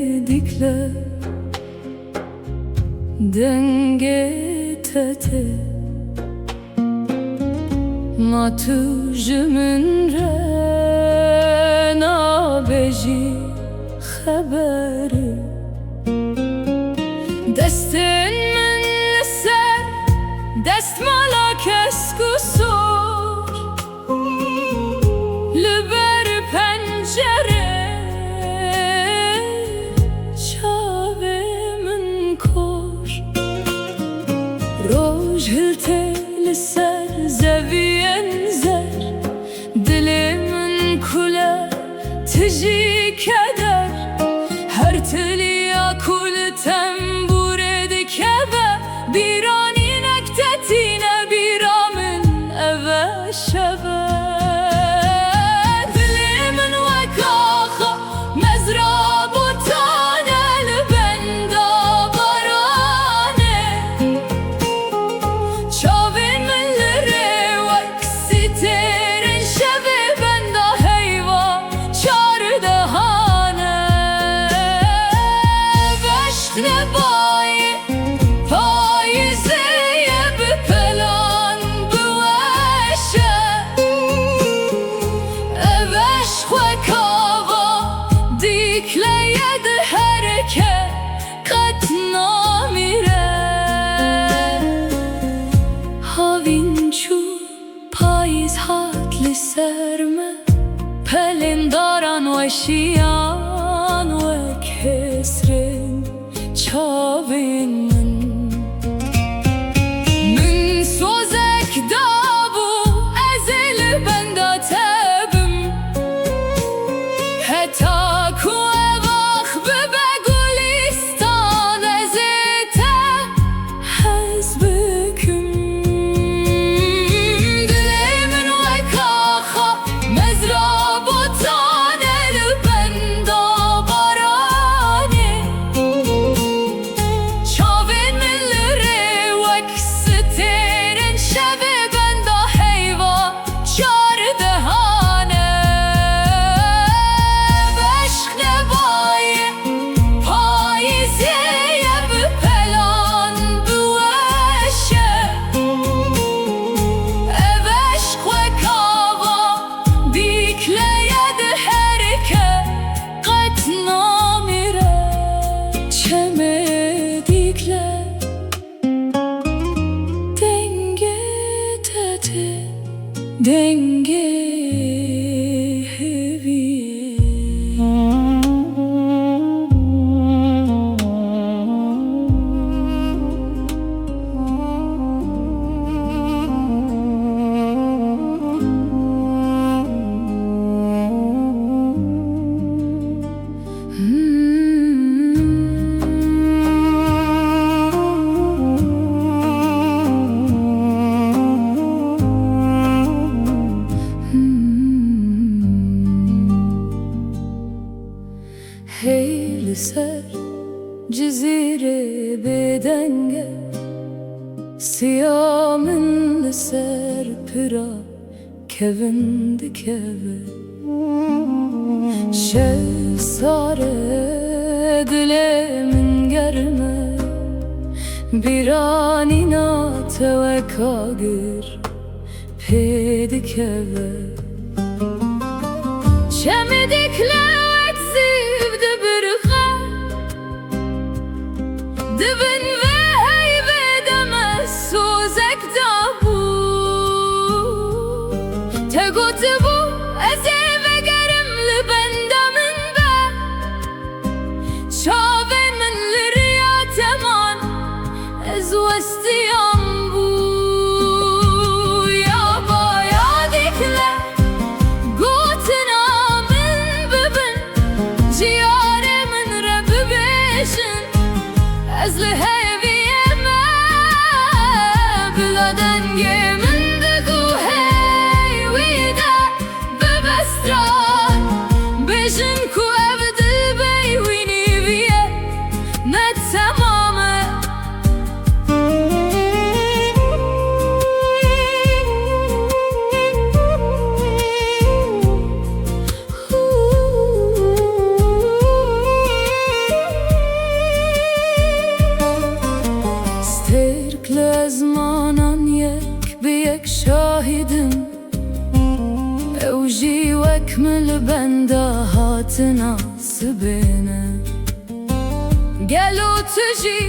çemedikle denge tete ma tu jmin re na beji xeberi destin min ser dest mala keskusur liber pencere çavemin kor roj hilte ser zeviyen zer dilimin kule tiji keder her teliya kul tembure dikebe bir an inektetine bir amin eve şebe dilimin vekaha mezrabu tanel benda barane çavin minleri vaksiterin şebe benda heyva çar dehane veşne bayi payizeye bir pelan bu eşe eveş kava dikleyedi herke kat namire havinçu payiz hatli serme pelin daran ve şiyan ve kesrin çavin min sozek dabu ezil benda tebim heta ku evak bibe gulistan ezite hezbüküm dilimin vekaha mezrabu tanel benda barani çavin milleri vaksiterin şevi benda heyva çar dehane veşk ne bayi payizeye bir pelan bu eşe eveşk ve kava dikleyedi herke kat namire çemedikle denge tete denge Heyli ser cizire bedenge siyamin ser pira kevin dikeve şev sare dilemin germe bir an inat ve kagir pedikeve çemedikle dibin ve heybe demez sozek dabu tegotu bu eze ve gerimli bendemin be çavin minleri ya teman ez vestiyam bu ya baya dikle gutina min bibin ciyaremin rebi beşin ezli heviyeme bila denge min digu heyvide bebestra bejin ku evdil beywini viye تناسبنا قالوا تجي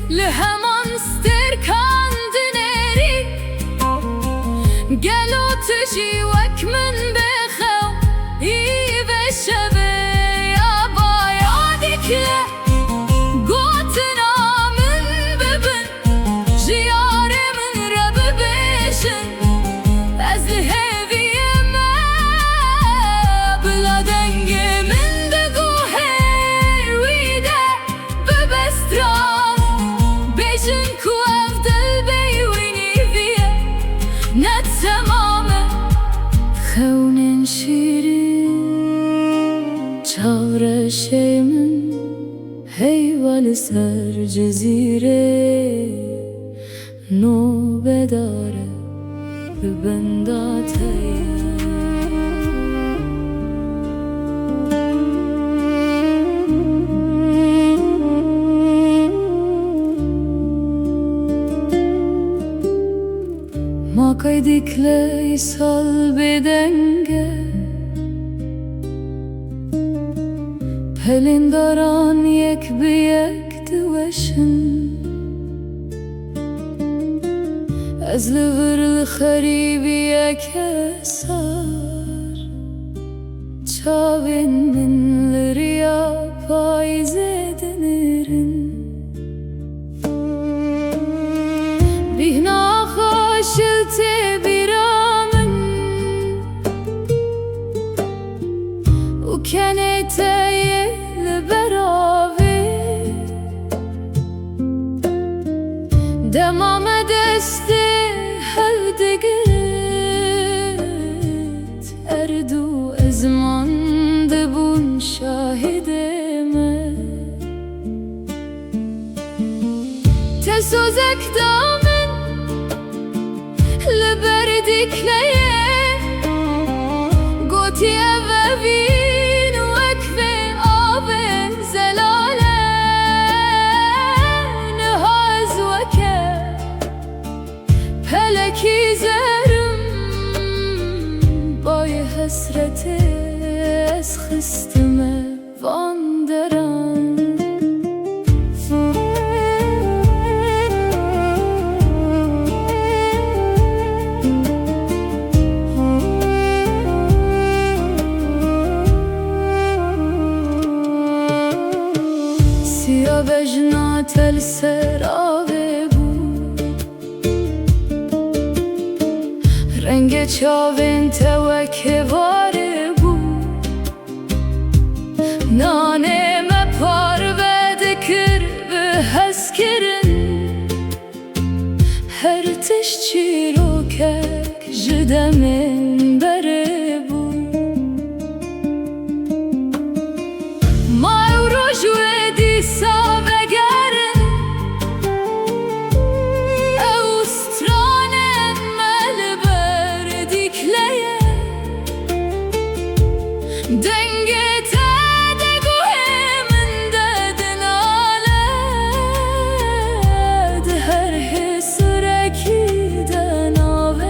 لهمان ستركاندنيري قالوا تجي وك من بخو يبشبه يابا يادك له قوتنا من ببن جياري من رب بيشن أزلهي ما بلا دنج من دقو هير ويدا ببستران بيشن كو أفضل بيويني فيه نتمامه خونن شيرين چاور شيمن هيوال سر جزيره نو بداره ببنداته ما قيدك ليسال بدنگه پلنداران یک به یک دوشن از لور الخریبی یک اثر چاوین من لریا پایزه دنرن بیهنا خاشلت بیرامن و کنت دمام دسته هودگت اردو ازمان دبون شاهدمه تسوزك دامن لبردك ليه قوتي أبابين وكفي آبن زلاله پلکی زرم بای حسرت از خستمه واندران سیا بجنا تل سرابه رنگ چاوین توکه واره بود نانه مپار بدکر به هز کرن هر تش چی رو کک جدمین بره بود ما رو جوه دیسا دنگت دگو من دادن آلد هر حس رکی دناوته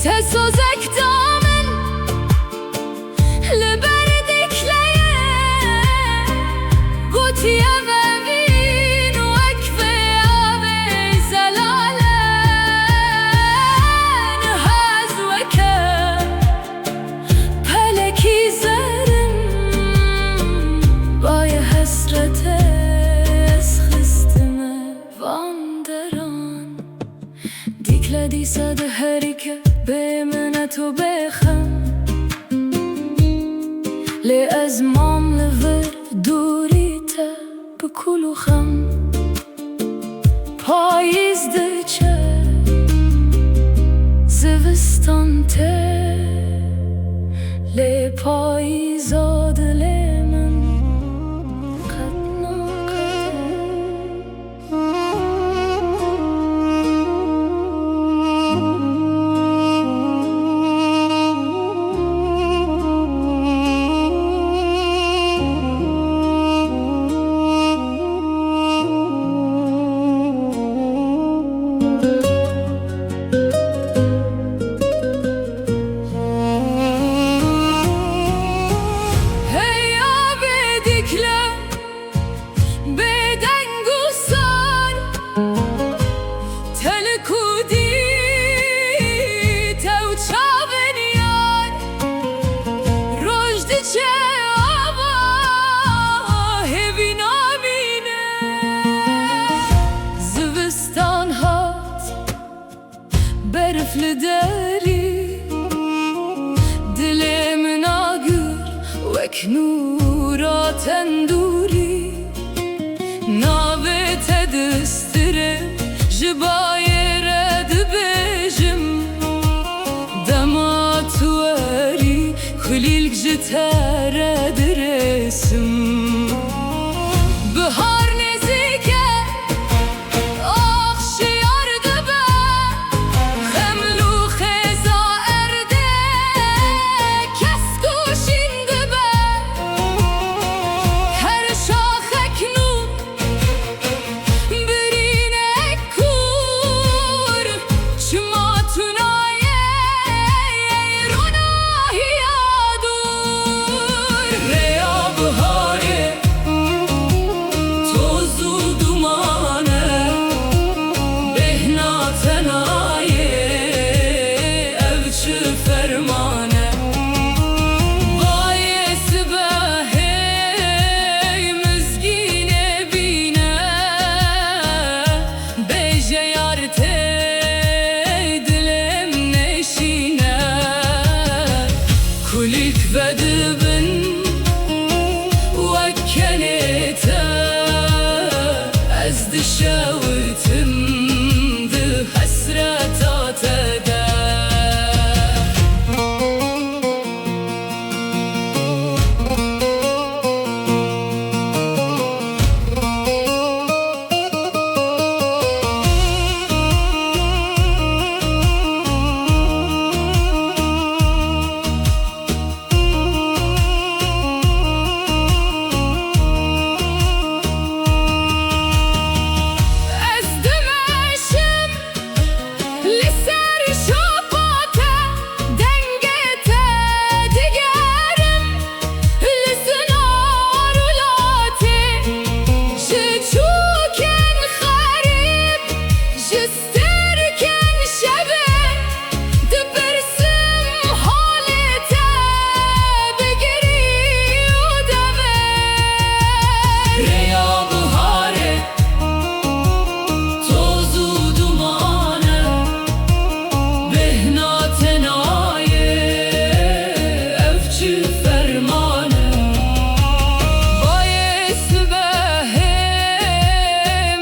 تسوزک دامن لبردک لیه گوتی دیسا ده هری که به منتو بخم لی از مام لور دوری تا بکلو خم پاییز ده چه زوستان ته لی پاییزا دل من قد ناقده نورا تندوری ناوت دسترم جبایر دبجم دما تواری خلیل جتر درسم بهار نزیکه آخشیار دبه خملو خزا ارده کسکوشین دبه هر شاخک نو برینه کور چما تونایه روناهی یادور ریا بهاره توزو دومانه بهنا تنایه اوچ فرمانه باعث بهی مزگینه بینه بیجه یارته دلم نشینه کلیک بدبن وکنیته از دشاوتم ده حسرتاته ده از دمشم لسر شباته دنگته دیگرم لسنار ولاته جچوکن خریب جسترکن شبه دبرسم حالته بگری و دبه ریا بهاره توزو دومانه بهنا تنایه اوچ فرمانه باعث بهی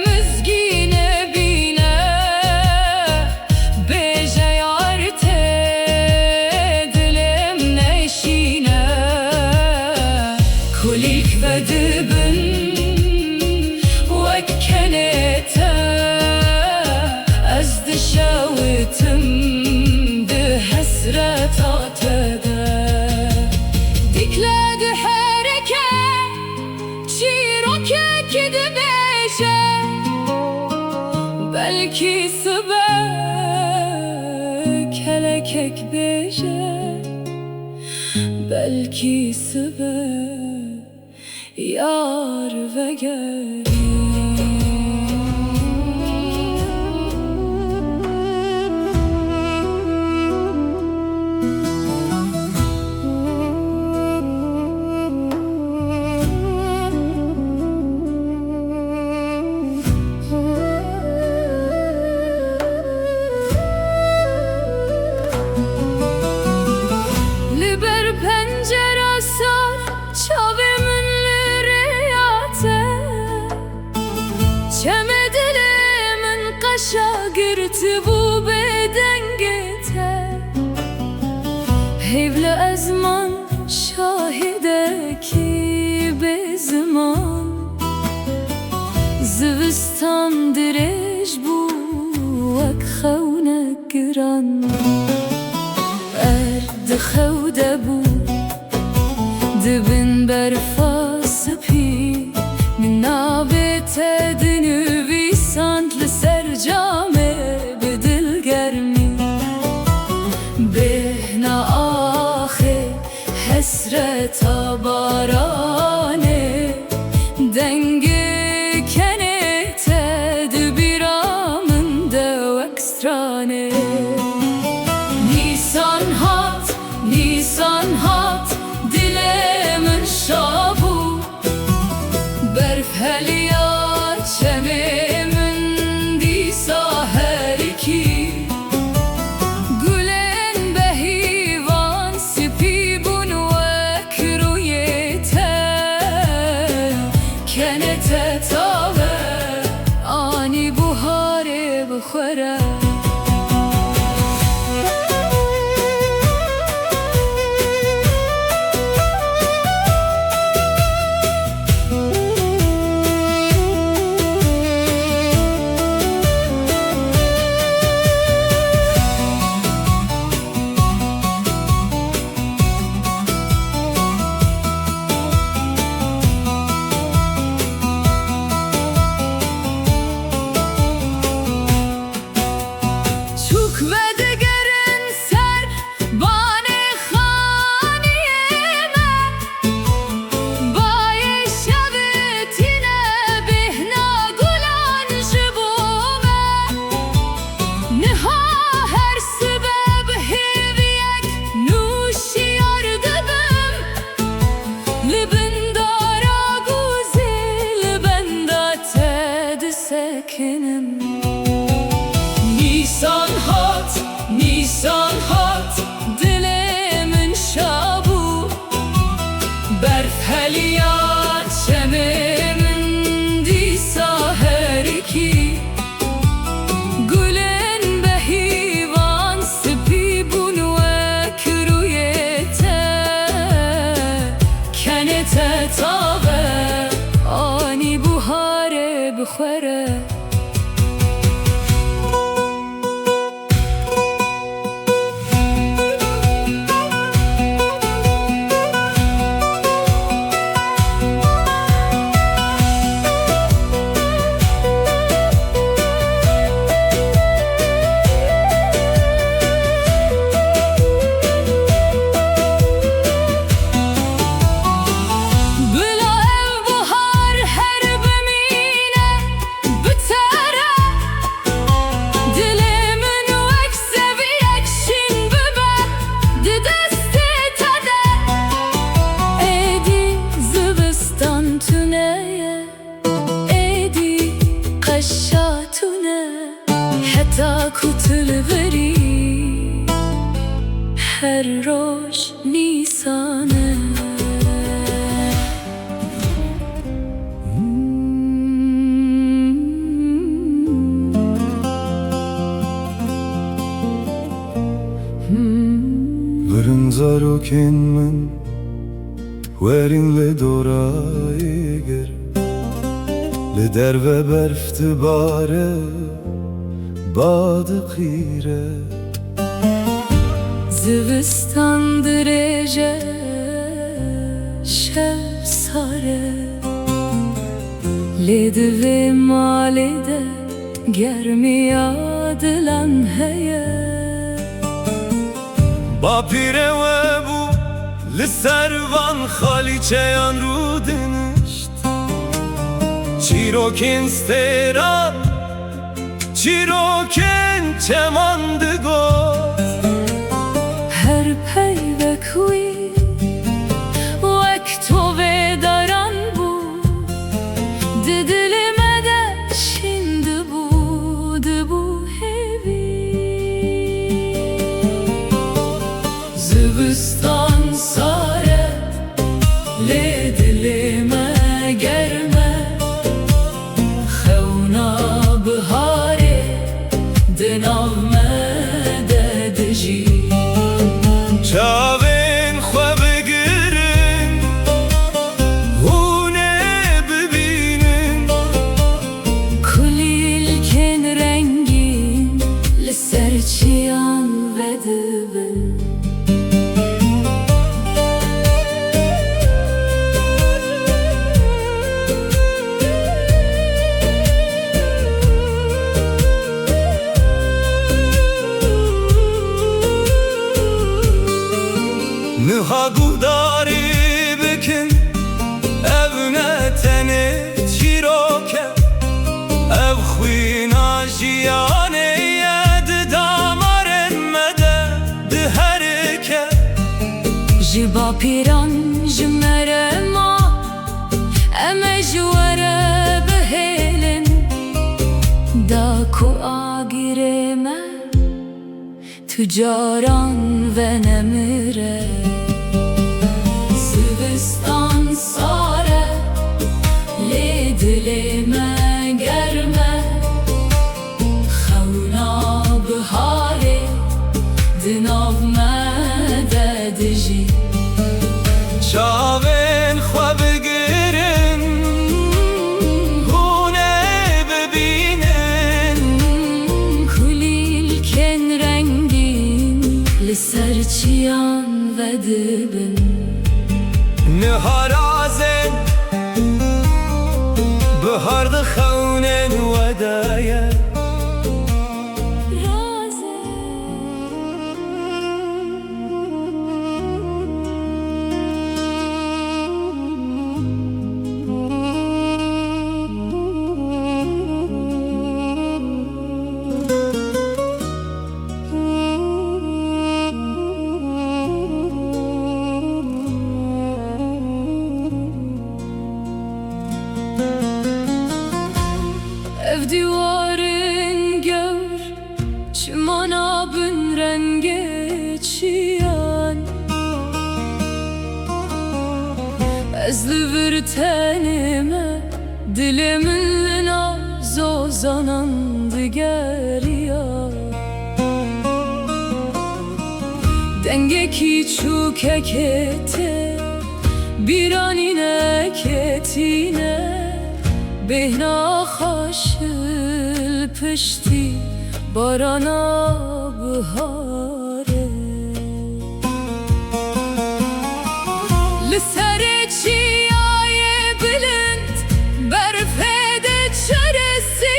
مزگینه بینه بیجه یارته دلم نشینه کلیک بدبن وکنیته از دشاوتم ده حسرتاته ده دیکله ده حرکه چیروکه که ده بیشه بلکی سبه کلکک بیشه بلکی سبه یار وگری لبر پنجره سار چاومن لریاته چمه دلمن قشا گرت بو بدنگته هیبل ازمان شاهده کی به زمان زوستان درج بو وک خونک گران ارد خوده بو دبن برفاس پی من نابت دنویساند لسر جامه بدل گرمی بهنا آخه حسرت بارانه دنگ کنیته دبیرامن ده وکسترانه نیسان هات دلمن شابو برف هلیا چمه من دیسا هرکی گلن بهیوان سپی بون وک روی Geliyat şememin disa heriki Gülen behivan sipi bunu ekruyete Kenete tabe ani buhare bخوره حتى كتل بري هر روش نيسانه برنزارو كن من وارين لدورای گر لدر و برفت باره باد خیره زوستان درجه شب ساره لیده و مالیده گرمی آدلن هیه با پیره و بو لسروان خالیچهان رو دنشت چیروکین ستیرا چیروکین چماندگوز هر پیوکوی وقتو و دارن بود دلمه ده شنده بود بو هیوی زبستان ساره لی دلمه گرمه خونا بهاره دناو مدد جی چاوین خواه بگیرن هونه ببینن کلیل کن رنگین لسر چیان و دبن نها گوداری بکن evne tene çiroke ev xwina jiyane yed damaren mede de herike جبا پیران جمره ما امه جواره بهیلن دا کو آگیره من تجاران و نمره زوستان ساره لی دلمه گرمه خونا بهاره دناو مدد جی çavên xwe bigîrin hûne bibînin کلیل کن رنگین لسر چیان و دبن niha razên bihar dixewnin wedeye ezli tenime dilimin naz ozanan digeriya denge ki çukekete bir anine ketine behna haşıl pişti barana bihare Lisere çiyaye bilind berfede çaresi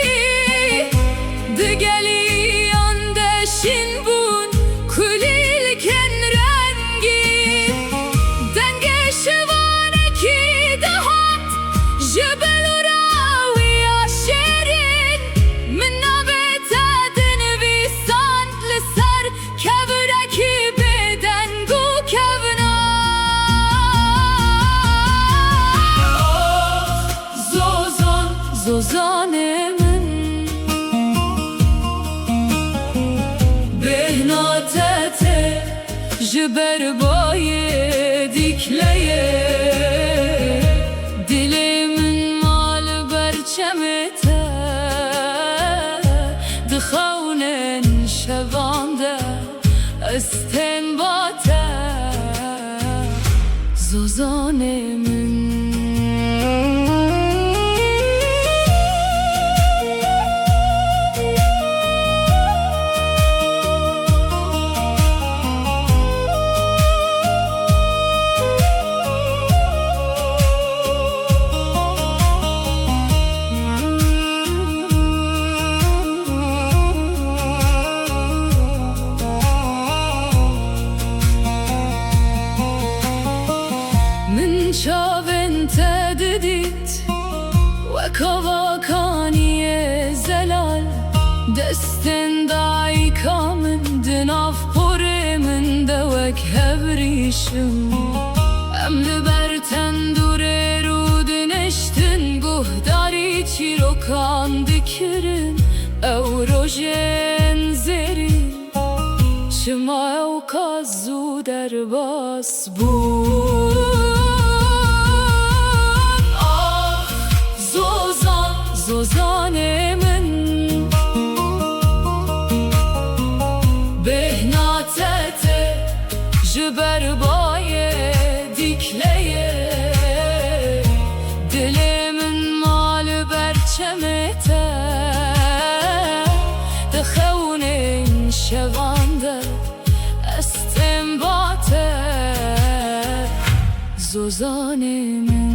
Digeli yandeşin bun kulilken rengi Denge şivane ki dahat jebel uravi aşerin Minna betedin visand liser kevreki bedengu kevna Zozanemin behna tete jiber baye dikleye dilimin mal berçemete dixavnen şevande esten bate Zozanemin Çavên te didît Weka kaniye zelal Destên dayîka min di nav porê min de wek hevrîşim Em li ber tendûrê rû dineştin Guhdarî çîrokan dikirin Ew rojên zerî Çima ew ka zû derbas bûn Zozanemin behna tete jiber baye dikleye dilimin mal berçemete dixevnin şevande estem bate Zozanemin